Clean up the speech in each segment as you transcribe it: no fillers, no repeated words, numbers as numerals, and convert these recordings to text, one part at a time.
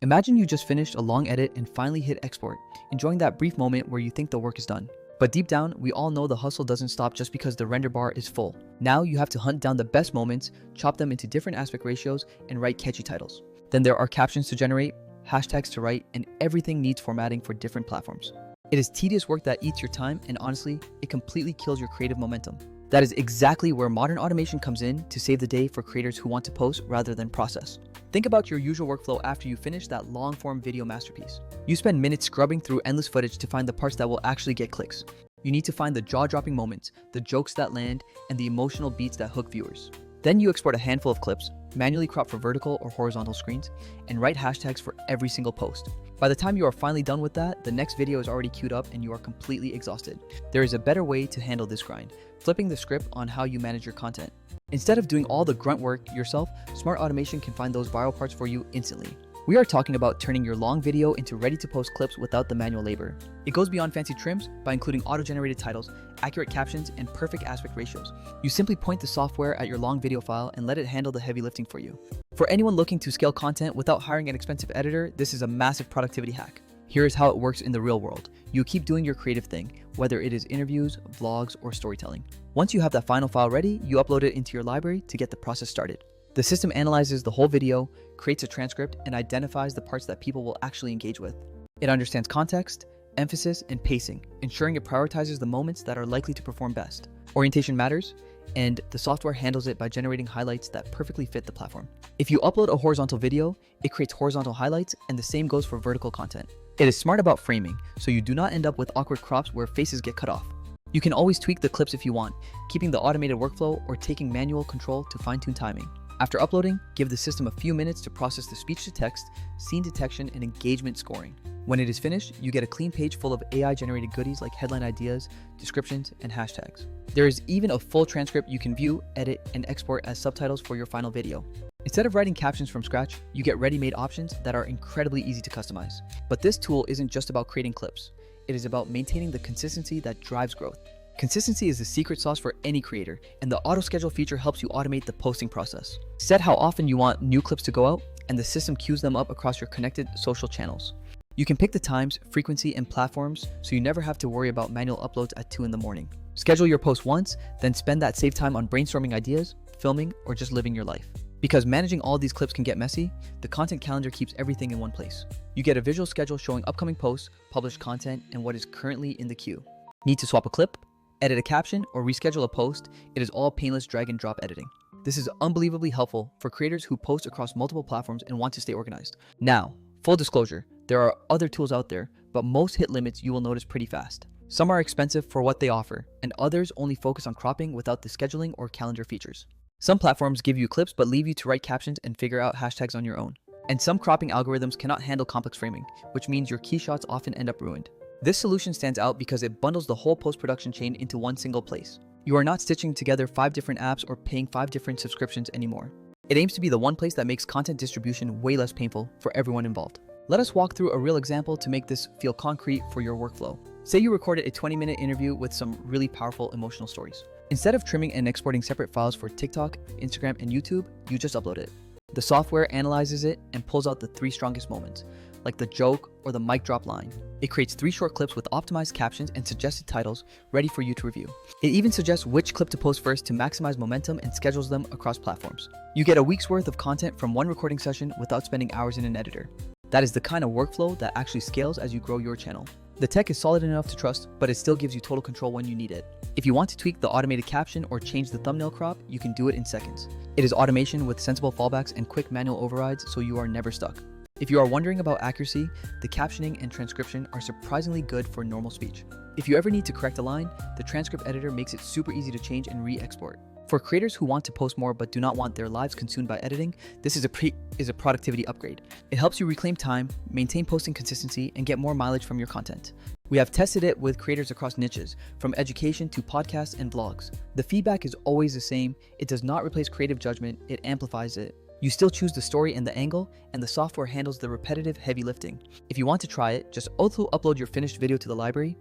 Imagine you just finished a long edit and finally hit export, enjoying that brief moment where you think the work is done. But deep down, we all know the hustle doesn't stop just because the render bar is full. Now you have to hunt down the best moments, chop them into different aspect ratios, and write catchy titles. Then there are captions to generate, hashtags to write, and everything needs formatting for different platforms. It is tedious work that eats your time, and honestly, it completely kills your creative momentum. That is exactly where modern automation comes in to save the day for creators who want to post rather than process. Think about your usual workflow after you finish that long-form video masterpiece. You spend minutes scrubbing through endless footage to find the parts that will actually get clicks. You need to find the jaw-dropping moments, the jokes that land, and the emotional beats that hook viewers. Then you export a handful of clips, manually crop for vertical or horizontal screens, and write hashtags for every single post. By the time you are finally done with that, the next video is already queued up and you are completely exhausted. There is a better way to handle this grind, flipping the script on how you manage your content. Instead of doing all the grunt work yourself, smart automation can find those viral parts for you instantly. We are talking about turning your long video into ready-to-post clips without the manual labor. It goes beyond fancy trims by including auto-generated titles, accurate captions, and perfect aspect ratios. You simply point the software at your long video file and let it handle the heavy lifting for you. For anyone looking to scale content without hiring an expensive editor, this is a massive productivity hack. Here is how it works in the real world. You keep doing your creative thing, whether it is interviews, vlogs, or storytelling. Once you have that final file ready, you upload it into your library to get the process started. The system analyzes the whole video, creates a transcript, and identifies the parts that people will actually engage with. It understands context, emphasis, and pacing, ensuring it prioritizes the moments that are likely to perform best. Orientation matters, and the software handles it by generating highlights that perfectly fit the platform. If you upload a horizontal video, it creates horizontal highlights, and the same goes for vertical content. It is smart about framing, so you do not end up with awkward crops where faces get cut off. You can always tweak the clips if you want, keeping the automated workflow or taking manual control to fine-tune timing. After uploading, give the system a few minutes to process the speech-to-text, scene detection, and engagement scoring. When it is finished, you get a clean page full of AI-generated goodies like headline ideas, descriptions, and hashtags. There is even a full transcript you can view, edit, and export as subtitles for your final video. Instead of writing captions from scratch, you get ready-made options that are incredibly easy to customize. But this tool isn't just about creating clips. It is about maintaining the consistency that drives growth. Consistency is the secret sauce for any creator, and the auto-schedule feature helps you automate the posting process. Set how often you want new clips to go out, and the system queues them up across your connected social channels. You can pick the times, frequency, and platforms, so you never have to worry about manual uploads at 2 in the morning. Schedule your post once, then spend that saved time on brainstorming ideas, filming, or just living your life. Because managing all these clips can get messy, the content calendar keeps everything in one place. You get a visual schedule showing upcoming posts, published content, and what is currently in the queue. Need to swap a clip, edit a caption, or reschedule a post? It is all painless drag and drop editing. This is unbelievably helpful for creators who post across multiple platforms and want to stay organized. Now, full disclosure, there are other tools out there, but most hit limits you will notice pretty fast. Some are expensive for what they offer, and others only focus on cropping without the scheduling or calendar features. Some platforms give you clips but leave you to write captions and figure out hashtags on your own. And some cropping algorithms cannot handle complex framing, which means your key shots often end up ruined. This solution stands out because it bundles the whole post-production chain into one single place. You are not stitching together 5 different apps or paying 5 different subscriptions anymore. It aims to be the one place that makes content distribution way less painful for everyone involved. Let us walk through a real example to make this feel concrete for your workflow. Say you recorded a 20-minute interview with some really powerful emotional stories. Instead of trimming and exporting separate files for TikTok, Instagram, and YouTube, you just upload it. The software analyzes it and pulls out the 3 strongest moments, like the joke or the mic drop line. It creates 3 short clips with optimized captions and suggested titles ready for you to review. It even suggests which clip to post first to maximize momentum and schedules them across platforms. You get a week's worth of content from one recording session without spending hours in an editor. That is the kind of workflow that actually scales as you grow your channel. The tech is solid enough to trust, but it still gives you total control when you need it. If you want to tweak the automated caption or change the thumbnail crop, you can do it in seconds. It is automation with sensible fallbacks and quick manual overrides, so you are never stuck. If you are wondering about accuracy, the captioning and transcription are surprisingly good for normal speech. If you ever need to correct a line, the transcript editor makes it super easy to change and re-export. For creators who want to post more but do not want their lives consumed by editing, this is a productivity upgrade. It helps you reclaim time, maintain posting consistency, and get more mileage from your content. We have tested it with creators across niches, from education to podcasts and vlogs. The feedback is always the same. It does not replace creative judgment, it amplifies it. You still choose the story and the angle, and the software handles the repetitive heavy lifting. If you want to try it, just also upload your finished video to the library,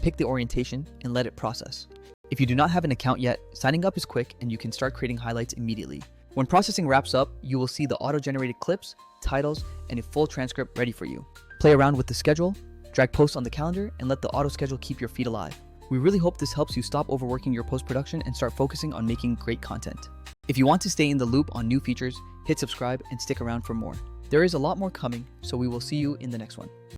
pick the orientation, and let it process. If you do not have an account yet, signing up is quick and you can start creating highlights immediately. When processing wraps up, you will see the auto-generated clips, titles, and a full transcript ready for you. Play around with the schedule, drag posts on the calendar, and let the auto schedule keep your feed alive. We really hope this helps you stop overworking your post-production and start focusing on making great content. If you want to stay in the loop on new features, hit subscribe and stick around for more. There is a lot more coming, so we will see you in the next one.